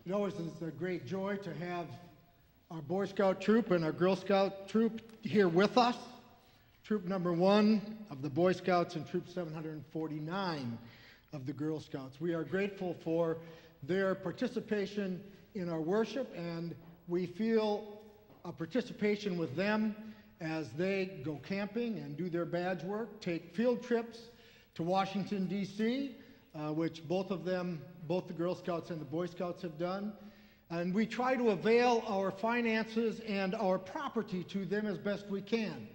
It always is a great joy to have our Boy Scout troop and our Girl Scout troop here with us. Troop number 1 of the Boy Scouts and Troop 749 of the Girl Scouts. We are grateful for their participation in our worship, and we feel a participation with them as they go camping and do their badge work, take field trips to Washington, D.C., which both the Girl Scouts and the Boy Scouts have done. And we try to avail our finances and our property to them as best we can.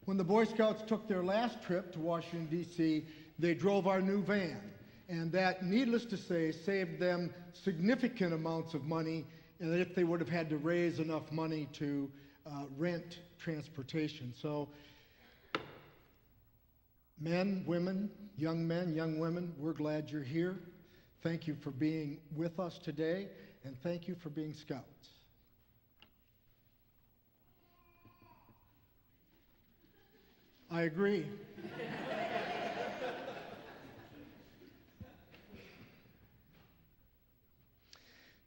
When the Boy Scouts took their last trip to Washington, D.C., they drove our new van. And that, needless to say, saved them significant amounts of money, and if they would have had to raise enough money to rent transportation. So, men, women, young women, we're glad you're here. Thank you for being with us today, and thank you for being Scouts. I agree.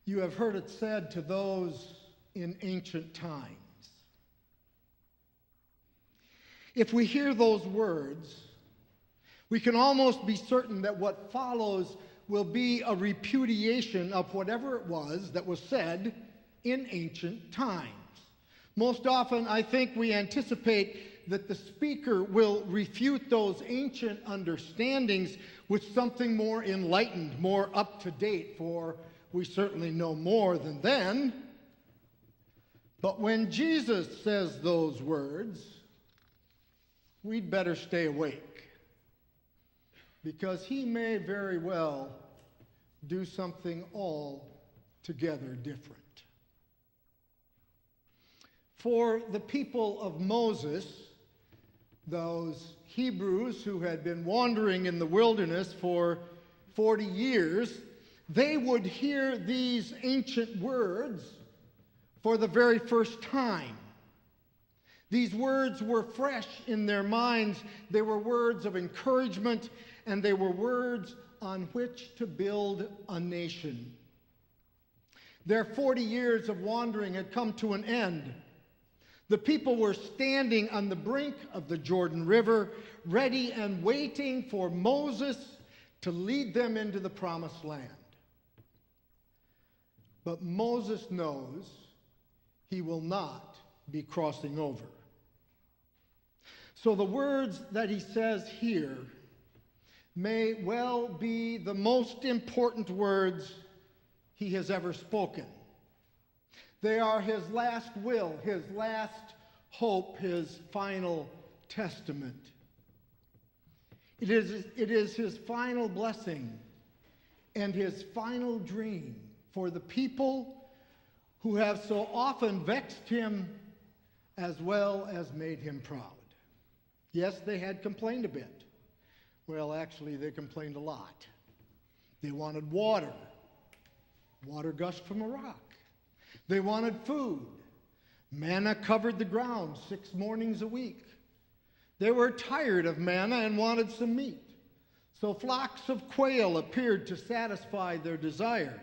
You have heard it said to those in ancient times. If we hear those words, we can almost be certain that what follows will be a repudiation of whatever it was that was said in ancient times. Most often, I think we anticipate that the speaker will refute those ancient understandings with something more enlightened, more up to date, for we certainly know more than then. But when Jesus says those words, we'd better stay awake, because he may very well do something altogether different. For the people of Moses, those Hebrews who had been wandering in the wilderness for 40 years, they would hear these ancient words for the very first time. These words were fresh in their minds. They were words of encouragement, and they were words on which to build a nation. Their 40 years of wandering had come to an end. The people were standing on the brink of the Jordan River, ready and waiting for Moses to lead them into the promised land. But Moses knows he will not be crossing over. So the words that he says here may well be the most important words he has ever spoken. They are his last will, his last hope, his final testament. It is his final blessing and his final dream for the people who have so often vexed him as well as made him proud. Yes, they had complained a bit. Well, actually, they complained a lot. They wanted water. Water gushed from a rock. They wanted food. Manna covered the ground 6 mornings a week. They were tired of manna and wanted some meat. So flocks of quail appeared to satisfy their desire.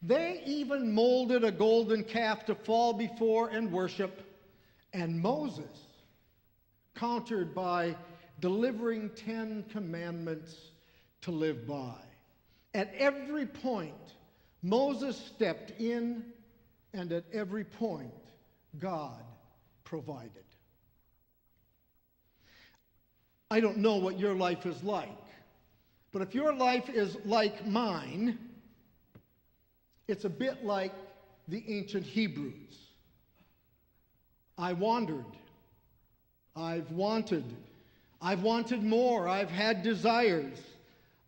They even molded a golden calf to fall before and worship, and Moses countered by delivering 10 commandments to live by. At every point, Moses stepped in, and at every point, God provided. I don't know what your life is like, but if your life is like mine, it's a bit like the ancient Hebrews. I wandered. I've wanted more. I've had desires.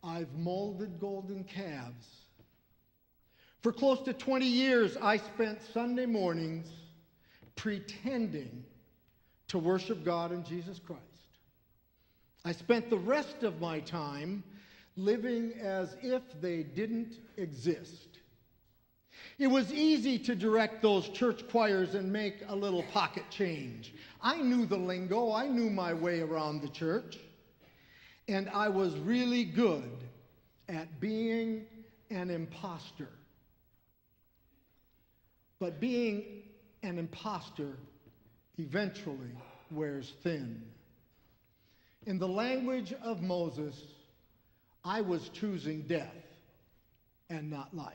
I've molded golden calves. For close to 20 years, I spent Sunday mornings pretending to worship God and Jesus Christ. I spent the rest of my time living as if they didn't exist. It was easy to direct those church choirs and make a little pocket change. I knew the lingo. I knew my way around the church. And I was really good at being an imposter. but being an imposter eventually wears thin. In the language of Moses, I was choosing death and not life.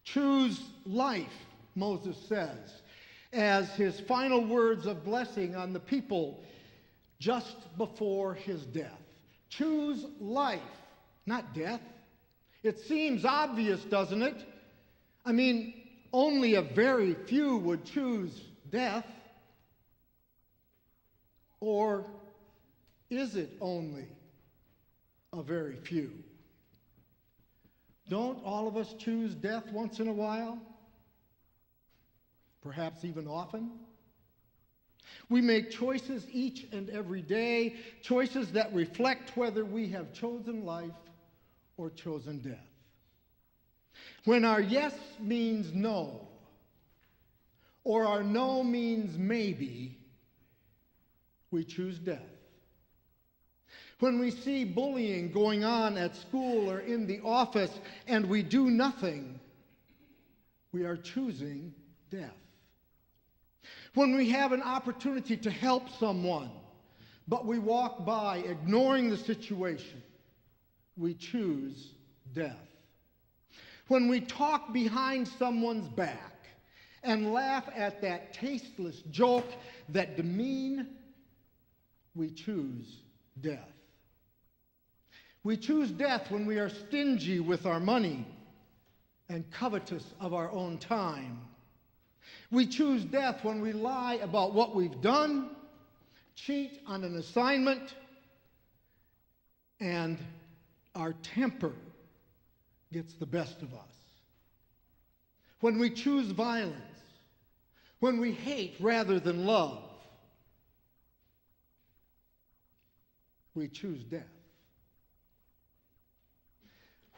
Choose life, Moses says, as his final words of blessing on the people just before his death. Choose life, not death. It seems obvious, doesn't it? I mean, only a very few would choose death. Or is it only a very few? Don't all of us choose death once in a while? Perhaps even often? We make choices each and every day, choices that reflect whether we have chosen life or chosen death. When our yes means no, or our no means maybe, we choose death. When we see bullying going on at school or in the office and we do nothing, we are choosing death. When we have an opportunity to help someone, but we walk by ignoring the situation, we choose death. When we talk behind someone's back and laugh at that tasteless joke that demean, we choose death. We choose death when we are stingy with our money and covetous of our own time. We choose death when we lie about what we've done, cheat on an assignment, and our temper gets the best of us. When we choose violence, when we hate rather than love, we choose death.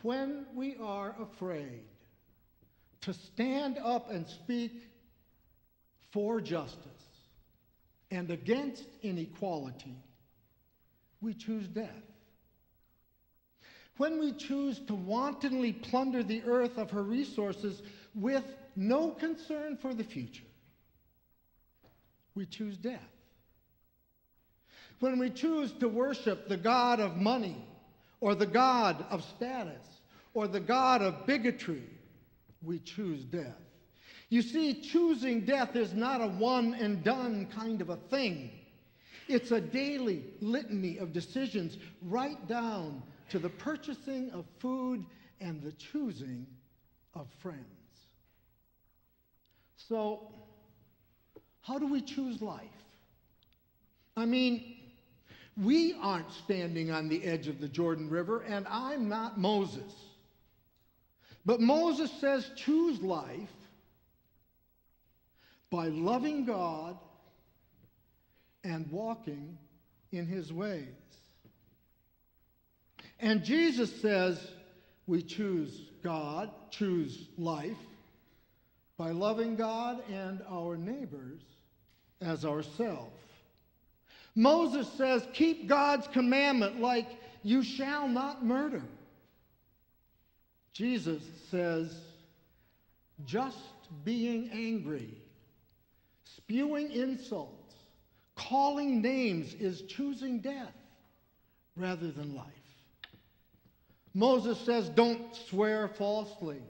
When we are afraid to stand up and speak for justice and against inequality, we choose death. When we choose to wantonly plunder the earth of her resources with no concern for the future, we choose death. When we choose to worship the god of money, or the god of status, or the god of bigotry, we choose death. You see, choosing death is not a one and done kind of a thing. It's a daily litany of decisions, right down to the purchasing of food and the choosing of friends. So, how do we choose life? I mean, we aren't standing on the edge of the Jordan River, and I'm not Moses. But Moses says, choose life by loving God and walking in his ways. And Jesus says, we choose God, choose life, by loving God and our neighbors as ourselves. Moses says, keep God's commandment like you shall not murder. Jesus says, just being angry, spewing insults, calling names is choosing death rather than life. Moses says, don't swear falsely.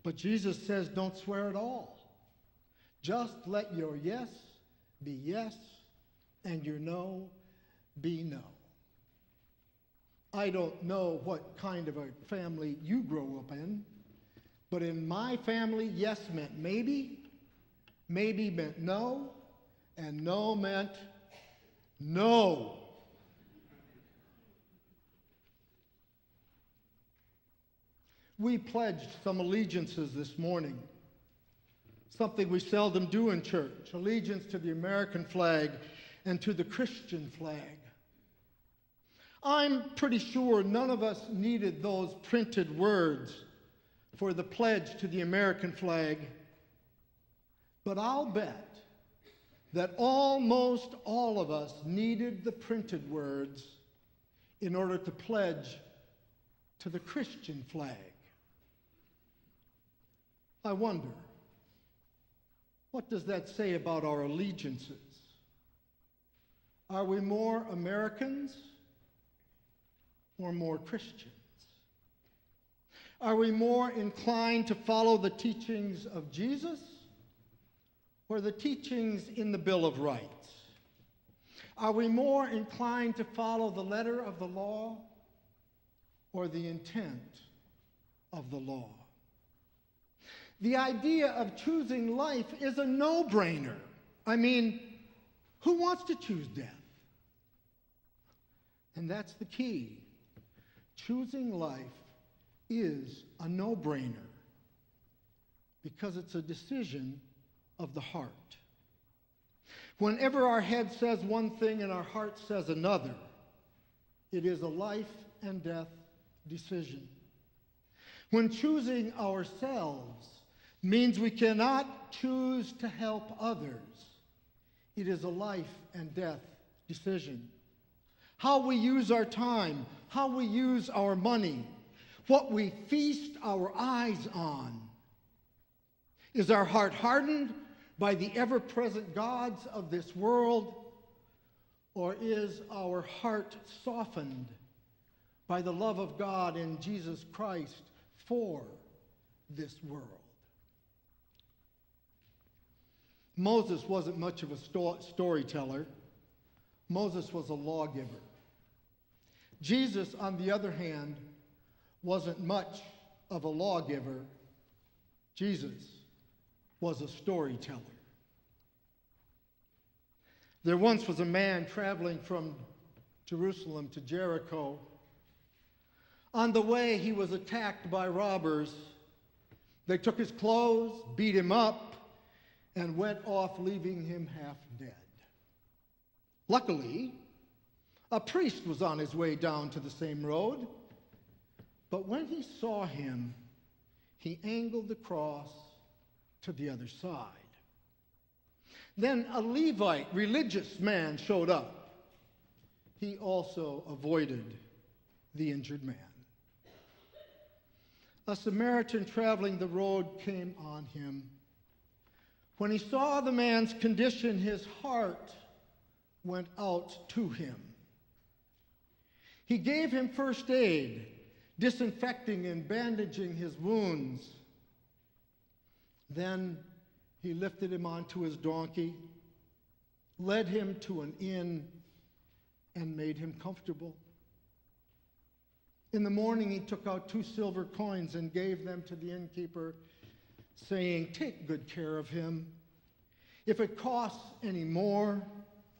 But Jesus says, don't swear at all. Just let your yes be yes and your no be no. I don't know what kind of a family you grow up in, but in my family, yes meant maybe meant no, and no meant no. We pledged some allegiances this morning, something we seldom do in church, allegiance to the American flag and to the Christian flag. I'm pretty sure none of us needed those printed words for the pledge to the American flag, but I'll bet that almost all of us needed the printed words in order to pledge to the Christian flag. I wonder, what does that say about our allegiances? Are we more Americans or more Christians? Are we more inclined to follow the teachings of Jesus or the teachings in the Bill of Rights? Are we more inclined to follow the letter of the law or the intent of the law? The idea of choosing life is a no-brainer. I mean, who wants to choose death? And that's the key. Choosing life is a no-brainer because it's a decision of the heart. Whenever our head says one thing and our heart says another, it is a life and death decision. When choosing ourselves means we cannot choose to help others, it is a life and death decision. How we use our time, how we use our money, what we feast our eyes on. Is our heart hardened by the ever-present gods of this world, or is our heart softened by the love of God in Jesus Christ for this world? Moses wasn't much of a storyteller. Moses was a lawgiver. Jesus, on the other hand, wasn't much of a lawgiver. Jesus was a storyteller. There once was a man traveling from Jerusalem to Jericho. On the way, he was attacked by robbers. They took his clothes, beat him up, and went off, leaving him half dead. Luckily, a priest was on his way down to the same road, but when he saw him, he angled the cross to the other side. Then a Levite, religious man, showed up. He also avoided the injured man. A Samaritan traveling the road came on him. When he saw the man's condition, his heart went out to him. He gave him first aid, disinfecting and bandaging his wounds. Then he lifted him onto his donkey, led him to an inn, and made him comfortable. In the morning, he took out 2 silver coins and gave them to the innkeeper, saying, "Take good care of him. If it costs any more,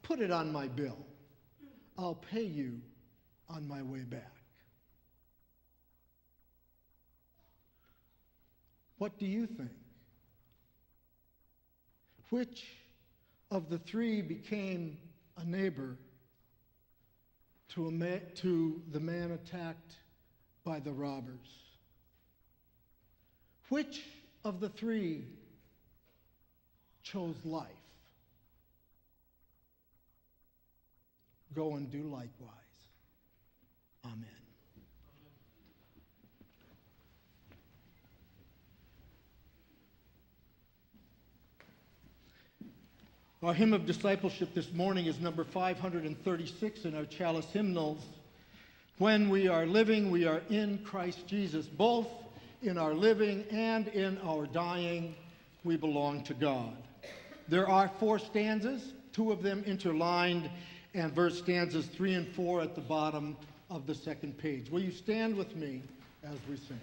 put it on my bill. I'll pay you on my way back." What do you think? Which of the 3 became a neighbor to the man attacked by the robbers? Which of the 3 chose life? Go and do likewise. Amen. Our hymn of discipleship this morning is number 536 in our chalice hymnals. When we are living, we are in Christ Jesus. Both in our living and in our dying, we belong to God. There are 4 stanzas, 2 of them interlined, and verse stanzas 3 and 4 at the bottom of the second page. Will you stand with me as we sing?